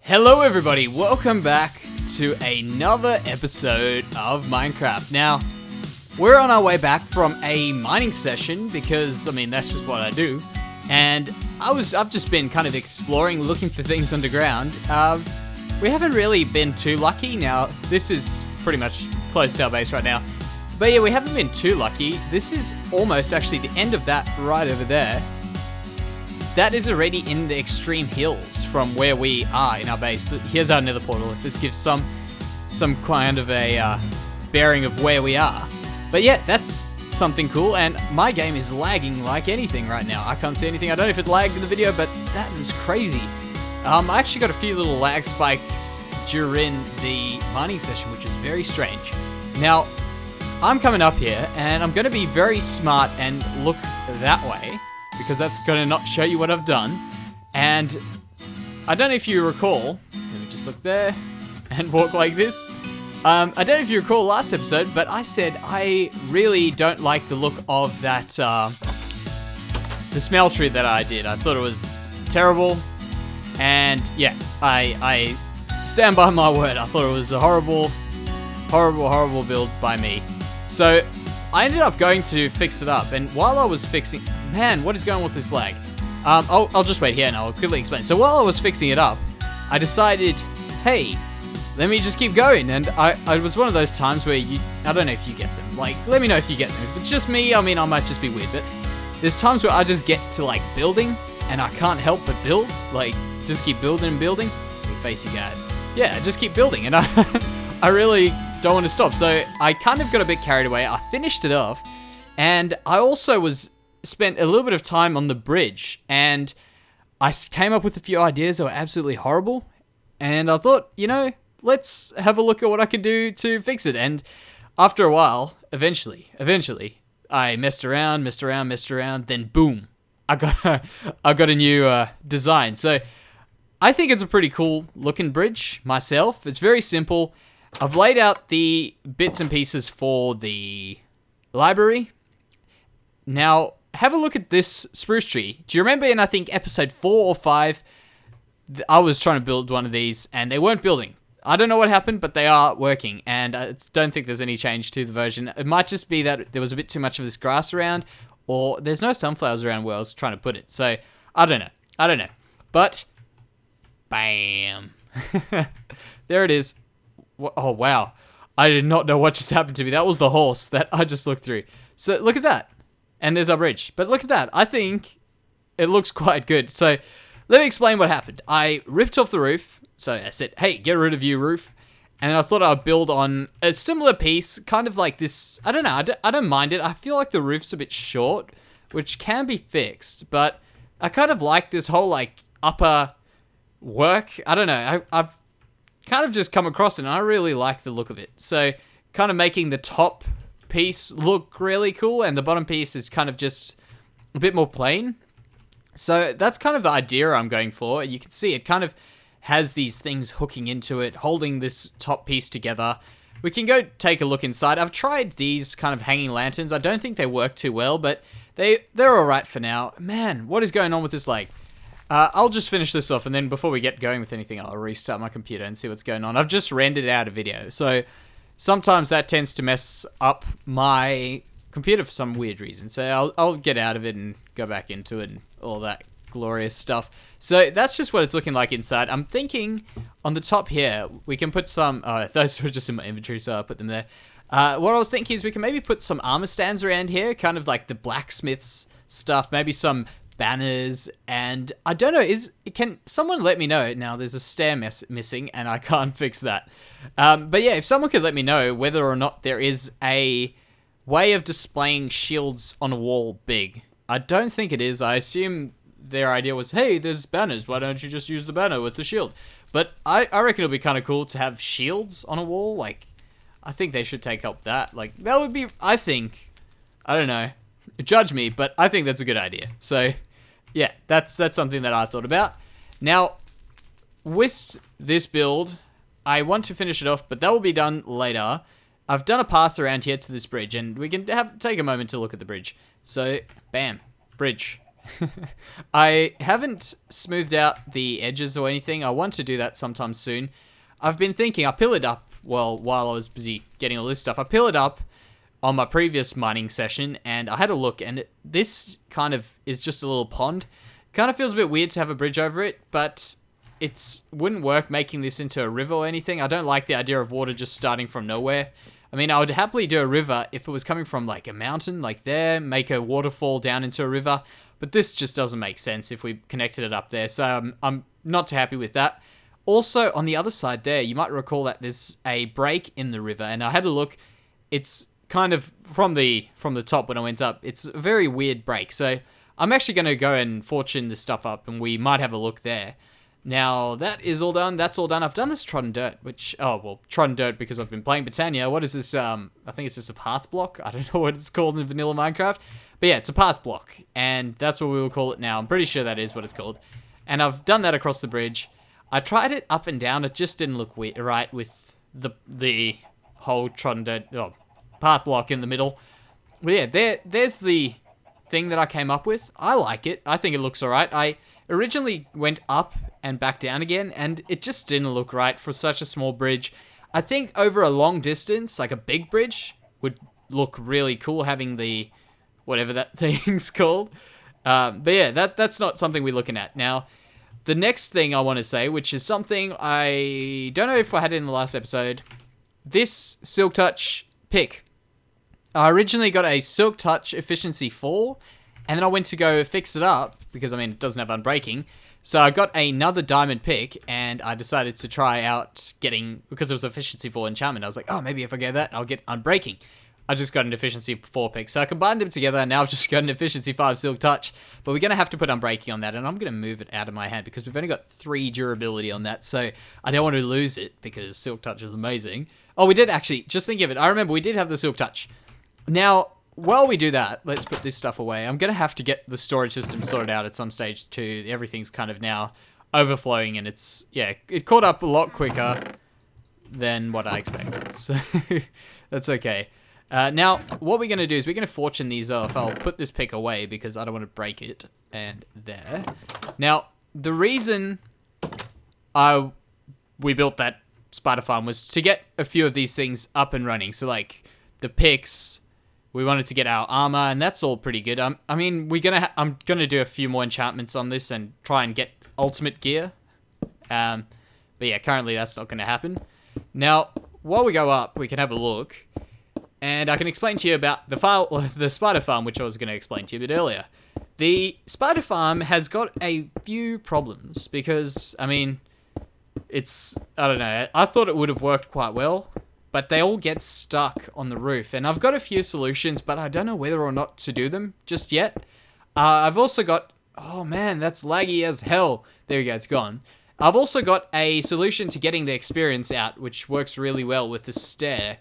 Hello everybody, welcome back to another episode of Minecraft. Now, we're on our way back from a mining session because, that's just what I do. And I've just been kind of exploring, looking for things underground. We haven't really been too lucky. Now, this is pretty much close to our base right now. But yeah, we haven't been too lucky. This is almost actually the end of that right over there. That is already in the extreme hills from where we are in our base. Here's our nether portal, if this gives some kind of a bearing of where we are. But yeah, that's something cool, and my game is lagging like anything right now. I can't see anything. I don't know if it lagged in the video, but that was crazy. I actually got a few little lag spikes during the mining session, which is very strange. Now, I'm coming up here, and I'm going to be very smart and look that way, because that's going to not show you what I've done. And I don't know if you recall, let me just look there and walk like this. I don't know if you recall last episode, but I said I really don't like the look of that, the smeltery that I did. I thought it was terrible. And yeah, I stand by my word. I thought it was a horrible build by me. So I ended up going to fix it up, and while I was fixing... Man, what is going on with this lag? I'll just wait here and I'll quickly explain. So while I was fixing it up, I decided, hey, let me just keep going. And I was one of those times where I don't know if you get them. Like, let me know if you get them. If it's just me, I might just be weird. But there's times where I just get to, like, building, and I can't help but build. Like, just keep building and building. Let me face you guys. Yeah, just keep building. And I really don't want to stop. So I kind of got a bit carried away. I finished it off. And I also spent a little bit of time on the bridge, and I came up with a few ideas that were absolutely horrible, and I thought, let's have a look at what I can do to fix it. And after a while, eventually, I messed around, then boom, I got a new design. So I think it's a pretty cool looking bridge myself. It's very simple. I've laid out the bits and pieces for the library. Now, have a look at this spruce tree. Do you remember in, I think, episode 4 or 5, I was trying to build one of these, and they weren't building. I don't know what happened, but they are working, and I don't think there's any change to the version. It might just be that there was a bit too much of this grass around, or there's no sunflowers around where I was trying to put it. So, I don't know. But, bam. There it is. Oh, wow. I did not know what just happened to me. That was the horse that I just looked through. So, look at that. And there's our bridge. But look at that. I think it looks quite good. So let me explain what happened. I ripped off the roof. So I said, hey, get rid of you, roof. And I thought I'd build on a similar piece, kind of like this. I don't know. I don't mind it. I feel like the roof's a bit short, which can be fixed. But I kind of like this whole, like, upper work. I don't know. I've kind of just come across it, and I really like the look of it. So kind of making the top piece look really cool, and the bottom piece is kind of just a bit more plain. So that's kind of the idea I'm going for. You can see it kind of has these things hooking into it, holding this top piece together. We can go take a look inside. I've tried these kind of hanging lanterns. I don't think they work too well, but they're alright for now. Man, what is going on with this lag? I'll just finish this off, and then before we get going with anything, I'll restart my computer and see what's going on. I've just rendered out a video, so sometimes that tends to mess up my computer for some weird reason. So I'll get out of it and go back into it and all that glorious stuff. So that's just what it's looking like inside. I'm thinking on the top here, we can put some... those were just in my inventory, so I'll put them there. What I was thinking is we can maybe put some armor stands around here, kind of like the blacksmith's stuff, maybe some banners, and I don't know, can someone let me know? Now, there's a stair missing, and I can't fix that. But yeah, if someone could let me know whether or not there is a way of displaying shields on a wall big. I don't think it is. I assume their idea was, hey, there's banners, why don't you just use the banner with the shield? But I reckon it'll be kind of cool to have shields on a wall. Like, I think they should take up that. Like, that would be, I think, I don't know, judge me, but I think that's a good idea. So yeah, that's something that I thought about. Now, with this build, I want to finish it off, but that will be done later. I've done a path around here to this bridge, and we can take a moment to look at the bridge. So, bam, bridge. I haven't smoothed out the edges or anything. I want to do that sometime soon. I've been thinking, I pillared up, well, while I was busy getting all this stuff, I pillared up on my previous mining session, and I had a look, and this kind of is just a little pond. Kind of feels a bit weird to have a bridge over it, but it wouldn't work making this into a river or anything. I don't like the idea of water just starting from nowhere. I mean, I would happily do a river if it was coming from like a mountain, like there, make a waterfall down into a river, but this just doesn't make sense if we connected it up there, so I'm not too happy with that. Also, on the other side there, you might recall that there's a break in the river, and I had a look. It's kind of from the top when I went up. It's a very weird break, so I'm actually going to go and fortune this stuff up, and we might have a look there. Now, that is all done. That's all done. I've done this trodden dirt, which... Oh, well, trodden dirt because I've been playing Britannia. What is this? I think it's just a path block. I don't know what it's called in vanilla Minecraft. But yeah, it's a path block, and that's what we will call it now. I'm pretty sure that is what it's called. And I've done that across the bridge. I tried it up and down. It just didn't look right with the whole trodden dirt path block in the middle. But yeah, there's the thing that I came up with. I like it. I think it looks alright. I originally went up and back down again, and it just didn't look right for such a small bridge. I think over a long distance, like a big bridge, would look really cool having the... whatever that thing's called. But yeah, that's not something we're looking at. Now, the next thing I want to say, which is something I don't know if I had it in the last episode, this Silk Touch pick. I originally got a Silk Touch Efficiency 4, and then I went to go fix it up, because, I mean, it doesn't have Unbreaking. So I got another diamond pick, and I decided to try out getting, because it was Efficiency 4 enchantment, I was like, oh, maybe if I get that, I'll get Unbreaking. I just got an Efficiency 4 pick. So I combined them together, and now I've just got an Efficiency 5 Silk Touch. But we're going to have to put Unbreaking on that, and I'm going to move it out of my hand because we've only got 3 durability on that. So I don't want to lose it because Silk Touch is amazing. Oh, we did actually, just think of it. I remember we did have the Silk Touch. Now, while we do that, let's put this stuff away. I'm going to have to get the storage system sorted out at some stage too. Everything's kind of now overflowing, and it's, yeah, it caught up a lot quicker than what I expected. So that's okay. Now, what we're going to do is we're going to fortune these off. I'll put this pick away because I don't want to break it. And there. Now, the reason we built that spider farm was to get a few of these things up and running. So, like, the picks, we wanted to get our armor, and that's all pretty good. I mean, I'm going to do a few more enchantments on this and try and get ultimate gear. But yeah, currently that's not going to happen. Now, while we go up, we can have a look. And I can explain to you about the spider farm, which I was going to explain to you a bit earlier. The spider farm has got a few problems because, I mean, I don't know, I thought it would have worked quite well, but they all get stuck on the roof. And I've got a few solutions, but I don't know whether or not to do them just yet. I've also got, oh man, that's laggy as hell. There we go, it's gone. I've also got a solution to getting the experience out, which works really well with the stair.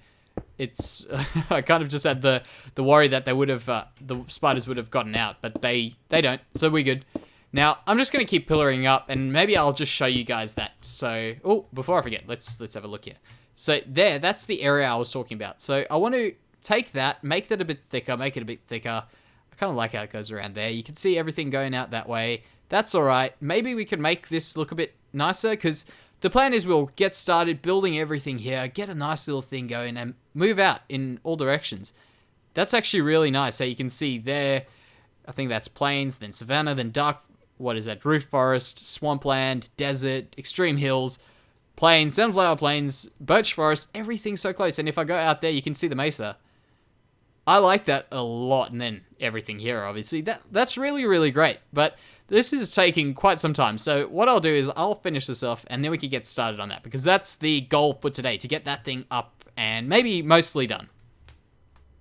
It's I kind of just had the worry that they would have the spiders would have gotten out, but they don't, so we're good. Now I'm just gonna keep pillaring up, and maybe I'll just show you guys that. So before I forget, let's have a look here. So that's the area I was talking about. So I want to take that, make that a bit thicker, make it a bit thicker. I kind of like how it goes around there. You can see everything going out that way. That's all right. Maybe we can make this look a bit nicer, because the plan is we'll get started building everything here, get a nice little thing going, and move out in all directions. That's actually really nice. So you can see there, I think that's plains, then savanna, then dark, what is that, roof forest, swampland, desert, extreme hills, plains, sunflower plains, birch forest, everything's so close. And if I go out there, you can see the mesa. I like that a lot, and then everything here, obviously. That's really, really great. But this is taking quite some time, so what I'll do is I'll finish this off, and then we can get started on that, because that's the goal for today, to get that thing up and maybe mostly done.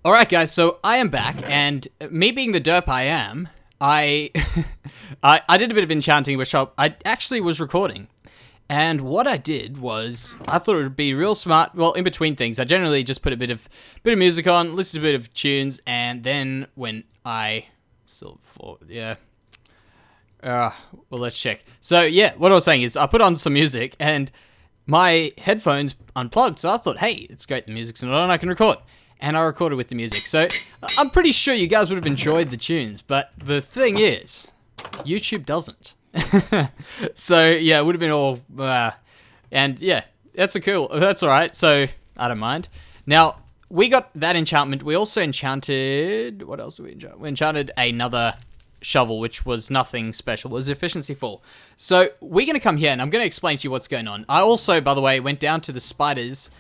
Alright guys, so I am back, and me being the derp I am, I did a bit of enchanting, which I actually was recording. And what I did was, I thought it would be real smart, well, in between things, I generally just put a bit of music on, listen to a bit of tunes, and then when well, let's check. So, yeah, what I was saying is I put on some music and my headphones unplugged. So I thought, hey, it's great, the music's not on, I can record. And I recorded with the music. So I'm pretty sure you guys would have enjoyed the tunes. But the thing is, YouTube doesn't. So yeah, it would have been all, and yeah, that's all right. So I don't mind. Now we got that enchantment. We also enchanted. What else did we enchant? We enchanted another shovel, which was nothing special. It was efficiency 4. So we're gonna come here, and I'm gonna explain to you what's going on. I also, by the way, went down to the spiders.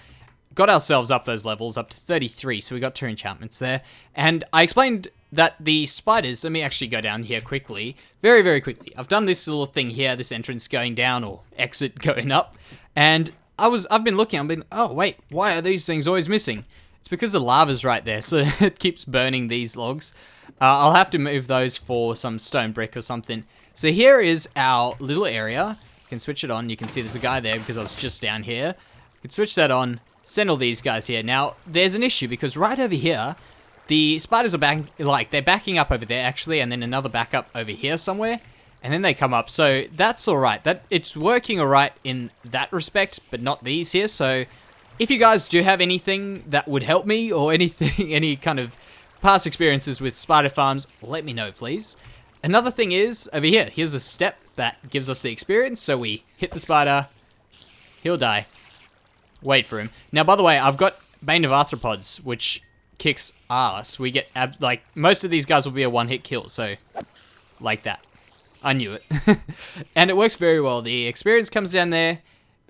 Got ourselves up those levels, up to 33, so we got 2 enchantments there. And I explained that the spiders, let me actually go down here quickly, very, very quickly. I've done this little thing here, this entrance going down, or exit going up, and I've been looking, oh wait, why are these things always missing? It's because the lava's right there, so it keeps burning these logs. I'll have to move those for some stone brick or something. So here is our little area. You can switch it on, you can see there's a guy there because I was just down here. You can switch that on. Send all these guys here. Now, there's an issue because right over here, the spiders are they're backing up over there actually, and then another backup over here somewhere, and then they come up. So that's all right. It's working all right in that respect, but not these here. So if you guys do have anything that would help me or anything, any kind of past experiences with spider farms, let me know, please. Another thing is over here. Here's a step that gives us the experience. So we hit the spider, he'll die. Wait for him. Now, by the way, I've got Bane of Arthropods, which kicks ass. We get, most of these guys will be a one-hit kill, so, like that. I knew it. And it works very well. The experience comes down there,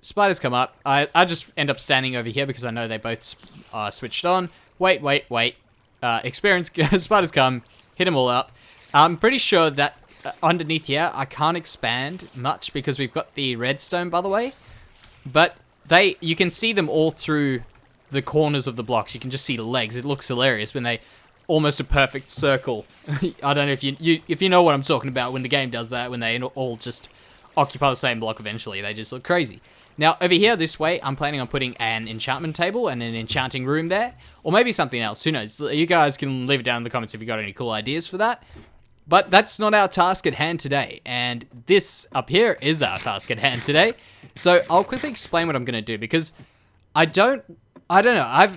spiders come up. I just end up standing over here because I know they both are switched on. Wait. Experience, spiders come, hit them all up. I'm pretty sure that underneath here, I can't expand much because we've got the redstone, by the way. But you can see them all through the corners of the blocks. You can just see the legs. It looks hilarious when they almost a perfect circle. I don't know if you know what I'm talking about when the game does that, when they all just occupy the same block eventually. They just look crazy. Now, over here, this way, I'm planning on putting an enchantment table and an enchanting room there, or maybe something else. Who knows? You guys can leave it down in the comments if you got any cool ideas for that. But that's not our task at hand today, and this up here is our task at hand today. So I'll quickly explain what I'm going to do, because I don't know,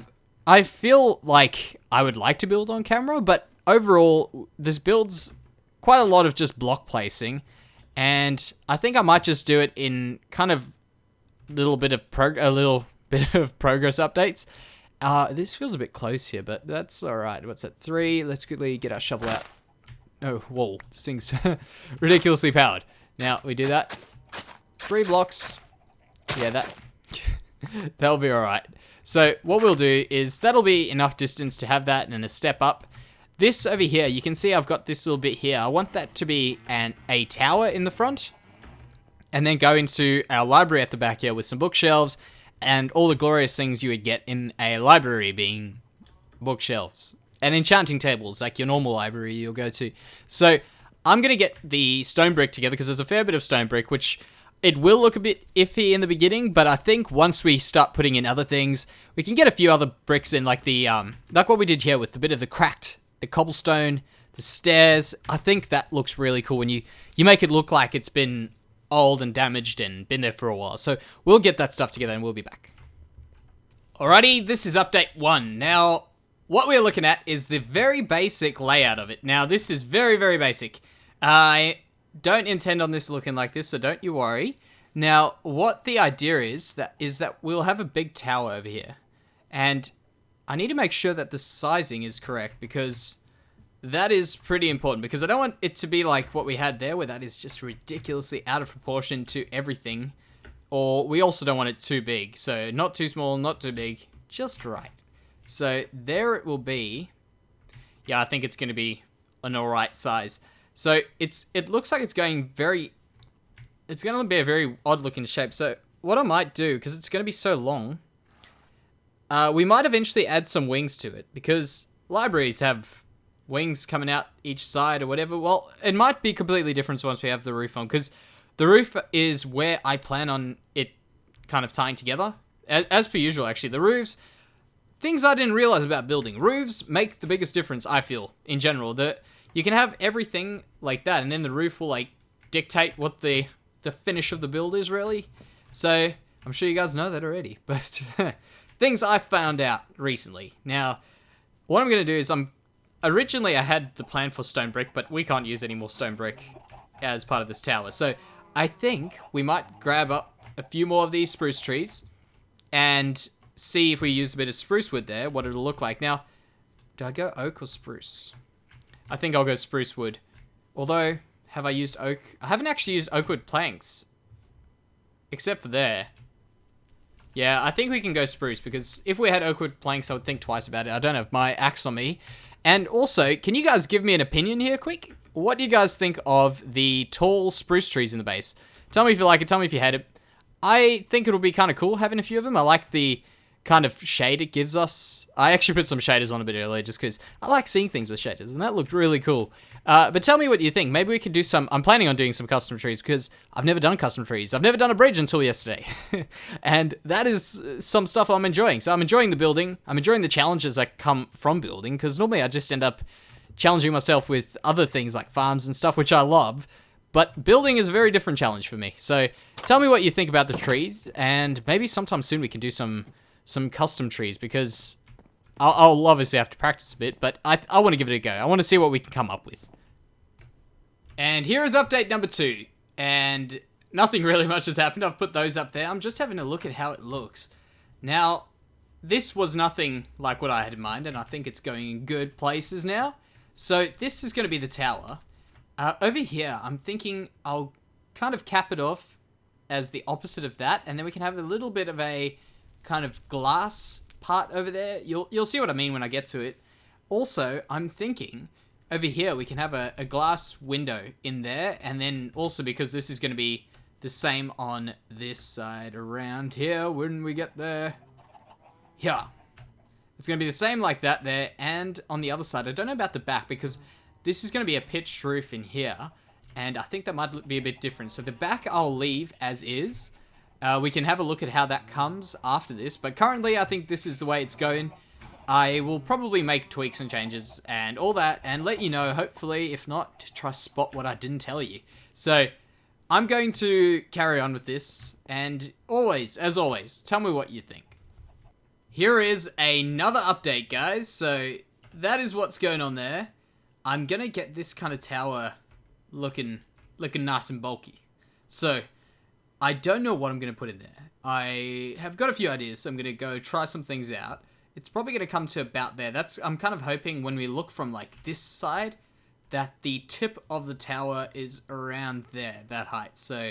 I feel like I would like to build on camera, but overall, this build's quite a lot of just block placing, and I think I might just do it in kind of a little bit of progress updates. This feels a bit close here, but that's alright. What's that, 3? Let's quickly get our shovel out. Oh, whoa, this thing's ridiculously powered. Now, we do that. 3 blocks. Yeah, that'll be alright. So, what we'll do is, that'll be enough distance to have that and a step up. This over here, you can see I've got this little bit here. I want that to be a tower in the front. And then go into our library at the back here with some bookshelves and all the glorious things you would get in a library, being bookshelves and enchanting tables, like your normal library you'll go to. So I'm going to get the stone brick together because there's a fair bit of stone brick, which it will look a bit iffy in the beginning, but I think once we start putting in other things, we can get a few other bricks in, like the like what we did here with a bit of the cobblestone, the stairs. I think that looks really cool when you make it look like it's been old and damaged and been there for a while. So we'll get that stuff together and we'll be back. Alrighty, this is update 1. Now, what we're looking at is the very basic layout of it. Now, this is very, very basic. I don't intend on this looking like this, so don't you worry. Now, what the idea is that we'll have a big tower over here. And I need to make sure that the sizing is correct, because that is pretty important, because I don't want it to be like what we had there, where that is just ridiculously out of proportion to everything. Or we also don't want it too big. So not too small, not too big, just right. So there it will be. Yeah, I think it's going to be an alright size. So it looks like it's going it's going to be a very odd looking shape. So what I might do, because it's going to be so long, we might eventually add some wings to it, because libraries have wings coming out each side or whatever. Well, it might be completely different once we have the roof on, because the roof is where I plan on it kind of tying together. As per usual, actually, the roofs, things I didn't realize about building. Roofs make the biggest difference, I feel, in general. You can have everything like that, and then the roof will, like, dictate what the finish of the build is, really. So, I'm sure you guys know that already, but things I found out recently. Now, what I'm going to do is originally I had the plan for stone brick, but we can't use any more stone brick. as part of this tower. So I think we might grab up a few more of these spruce trees and see if we use a bit of spruce wood there, what it'll look like. Now, do I go oak or spruce? I think I'll go spruce wood. Although, have I used oak? I haven't actually used oak wood planks. Except for there. Yeah, I think we can go spruce, because if we had oak wood planks, I would think twice about it. I don't have my axe on me. And also, can you guys give me an opinion here quick? What do you guys think of the tall spruce trees in the base? Tell me if you like it, tell me if you hate it. I think it'll be kind of cool having a few of them. I like the kind of shade it gives us. I actually put some shaders on a bit earlier just because I like seeing things with shaders, and that looked really cool. But tell me what you think. Maybe we could do some... I'm planning on doing some custom trees because I've never done custom trees. I've never done a bridge until yesterday. And that is some stuff I'm enjoying. So I'm enjoying the building. I'm enjoying the challenges that come from building, because normally I just end up challenging myself with other things like farms and stuff, which I love. But building is a very different challenge for me. So tell me what you think about the trees, and maybe sometime soon we can do some custom trees, because I'll obviously have to practice a bit, but I want to give it a go. I want to see what we can come up with. And here is update number 2, and nothing really much has happened. I've put those up there. I'm just having a look at how it looks. Now, this was nothing like what I had in mind, and I think it's going in good places now. So this is going to be the tower. Over here, I'm thinking I'll kind of cap it off as the opposite of that, and then we can have a little bit of a kind of glass part over there. You'll see what I mean when I get to it. Also, I'm thinking over here we can have a glass window in there, and then also, because this is going to be the same on this side around here when we get there. Yeah. It's going to be the same like that there, and on the other side. I don't know about the back, because this is going to be a pitched roof in here, and I think that might be a bit different. So the back I'll leave as is. We can have a look at how that comes after this, but currently I think this is the way it's going. I will probably make tweaks and changes and all that, and let you know, hopefully, if not, to try spot what I didn't tell you. So, I'm going to carry on with this, and always, as always, tell me what you think. Here is another update, guys. So, that is what's going on there. I'm gonna get this kind of tower looking nice and bulky. So, I don't know what I'm going to put in there. I have got a few ideas, so I'm going to go try some things out. It's probably going to come to about there. I'm kind of hoping when we look from like this side, that the tip of the tower is around there, that height. So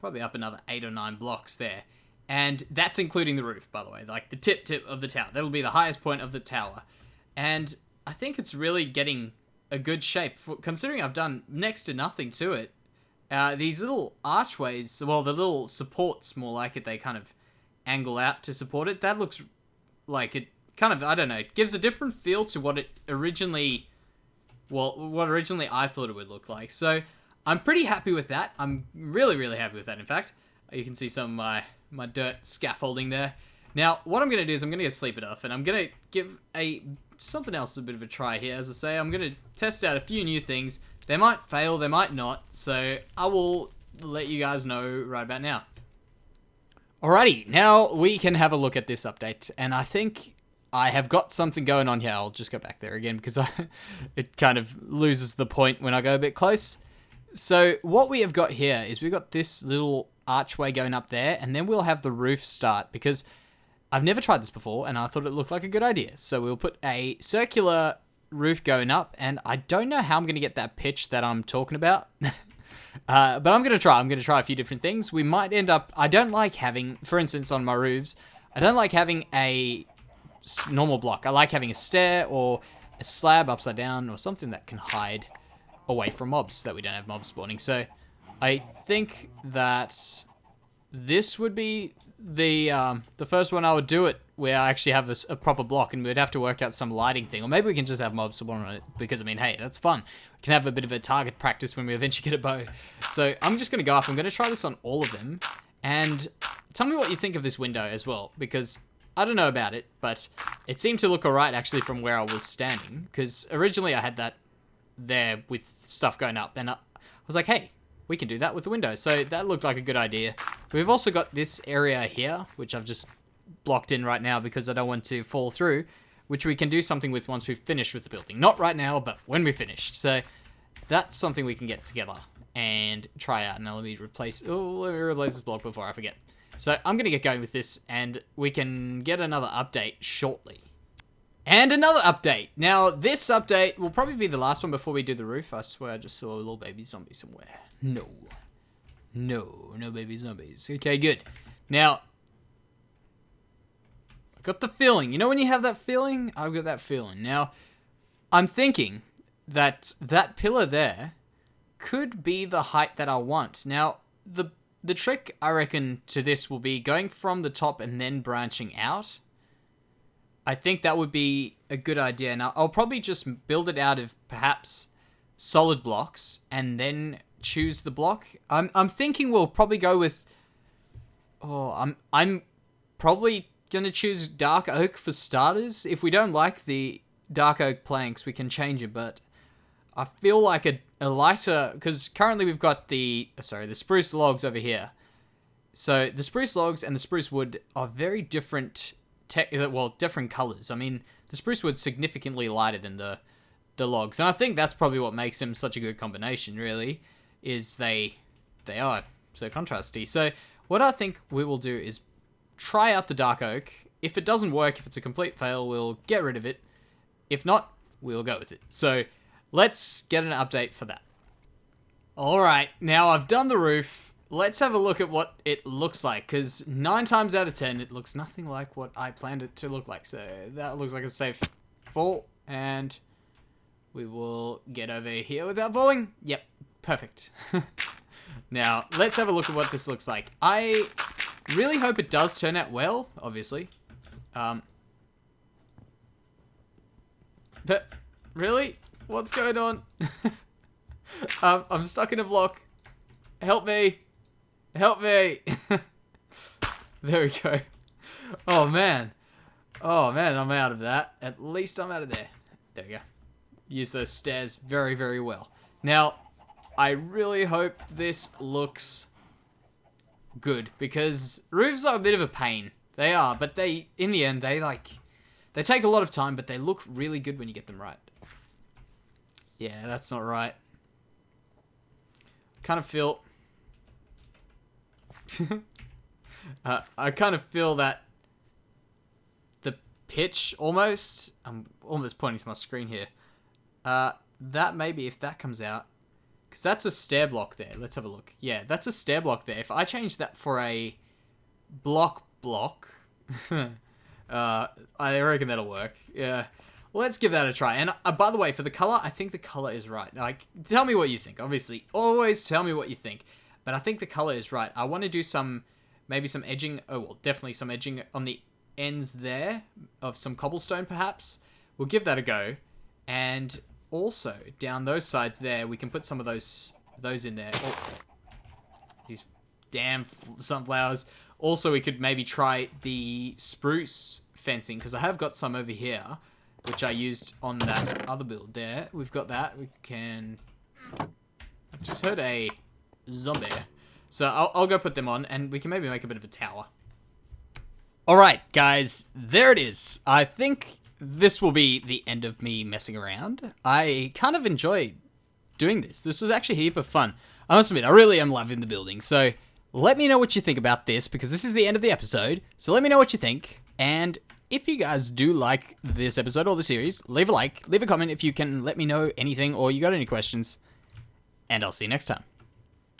probably up another 8 or 9 blocks there. And that's including the roof, by the way, like the tip of the tower. That'll be the highest point of the tower. And I think it's really getting a good shape, considering I've done next to nothing to it. These little archways, well, the little supports, more like it, they kind of angle out to support it. That looks like it kind of, I don't know, it gives a different feel to what it originally, well, what originally I thought it would look like. So I'm pretty happy with that. I'm really, really happy with that, in fact. You can see some of my dirt scaffolding there. Now, what I'm going to do is I'm going to go sleep it off, and I'm going to give something else a bit of a try here. As I say, I'm going to test out a few new things. They might fail, they might not, so I will let you guys know right about now. Alrighty, now we can have a look at this update, and I think I have got something going on here. I'll just go back there again, because it kind of loses the point when I go a bit close. So what we have got here is we've got this little archway going up there, and then we'll have the roof start, because I've never tried this before, and I thought it looked like a good idea. So we'll put a circular roof going up, and I don't know how I'm going to get that pitch that I'm talking about. But I'm going to try. I'm going to try a few different things. We might end up... I don't like having, for instance, on my roofs, I don't like having a normal block. I like having a stair or a slab upside down or something that can hide away from mobs so that we don't have mobs spawning. So I think that this would be the first one I would do it, where I actually have a proper block, and we'd have to work out some lighting thing, or maybe we can just have mobs spawn on it, because I mean, hey, that's fun. We can have a bit of a target practice when we eventually get a bow. So I'm just going to go up. I'm going to try this on all of them, and tell me what you think of this window as well, because I don't know about it, but it seemed to look alright actually from where I was standing, because originally I had that there with stuff going up, and I was like, hey, we can do that with the window. So that looked like a good idea. We've also got this area here, which I've just blocked in right now because I don't want to fall through, which we can do something with once we've finished with the building. Not right now, but when we finished. So that's something we can get together. and try out. Now let me replace this block before I forget. So I'm going to get going with this, and we can get another update shortly. And another update. Now, this update will probably be the last one before we do the roof. I swear I just saw a little baby zombie somewhere. No. No baby zombies. Okay, good. Now, I got the feeling. You know when you have that feeling? I've got that feeling. Now, I'm thinking that that pillar there could be the height that I want. Now, the trick, I reckon, to this will be going from the top and then branching out. I think that would be a good idea. Now, I'll probably just build it out of perhaps solid blocks and then choose the block. I'm thinking we'll probably go with... I'm probably gonna choose dark oak for starters. If we don't like the dark oak planks, we can change it, but I feel like a lighter... Because currently we've got the spruce logs over here. So the spruce logs and the spruce wood are very different... different colors. I mean, the spruce wood's significantly lighter than the logs. And I think that's probably what makes them such a good combination, really, is they are so contrasty. So what I think we will do is try out the dark oak. If it doesn't work, if it's a complete fail, we'll get rid of it. If not, we'll go with it. So let's get an update for that. Alright, now I've done the roof. Let's have a look at what it looks like, because 9 times out of 10, it looks nothing like what I planned it to look like. So that looks like a safe fall, and we will get over here without falling. Yep, perfect. Now, let's have a look at what this looks like. I really hope it does turn out well, obviously. But, really? What's going on? I'm stuck in a block. Help me. Help me. There we go. Oh, man. Oh, man, I'm out of that. At least I'm out of there. There we go. Use those stairs very, very well. Now, I really hope this looks good, because roofs are a bit of a pain. They are, but they, in the end, they take a lot of time, but they look really good when you get them right. Yeah, that's not right. Kind of feel... I kind of feel that the pitch almost... I'm almost pointing to my screen here. That maybe, if that comes out... Because that's a stair block there. Let's have a look. Yeah, that's a stair block there. If I change that for a block... I reckon that'll work. Yeah. Let's give that a try. And by the way, for the color, I think the color is right. Like, tell me what you think. Obviously, always tell me what you think. But I think the color is right. I want to do maybe some edging. Oh, well, definitely some edging on the ends there of some cobblestone, perhaps. We'll give that a go. And also, down those sides there, we can put some of those in there. Oh, these damn sunflowers. Also, we could maybe try the spruce fencing, because I have got some over here, which I used on that other build there. We've got that. We can... I've just heard a zombie. So I'll go put them on, and we can maybe make a bit of a tower. Alright, guys. There it is. I think this will be the end of me messing around. I kind of enjoyed doing this. This was actually a heap of fun. I must admit, I really am loving the building. So let me know what you think about this, because this is the end of the episode. So let me know what you think, and if you guys do like this episode or the series, leave a like, leave a comment if you can let me know anything or you got any questions, and I'll see you next time.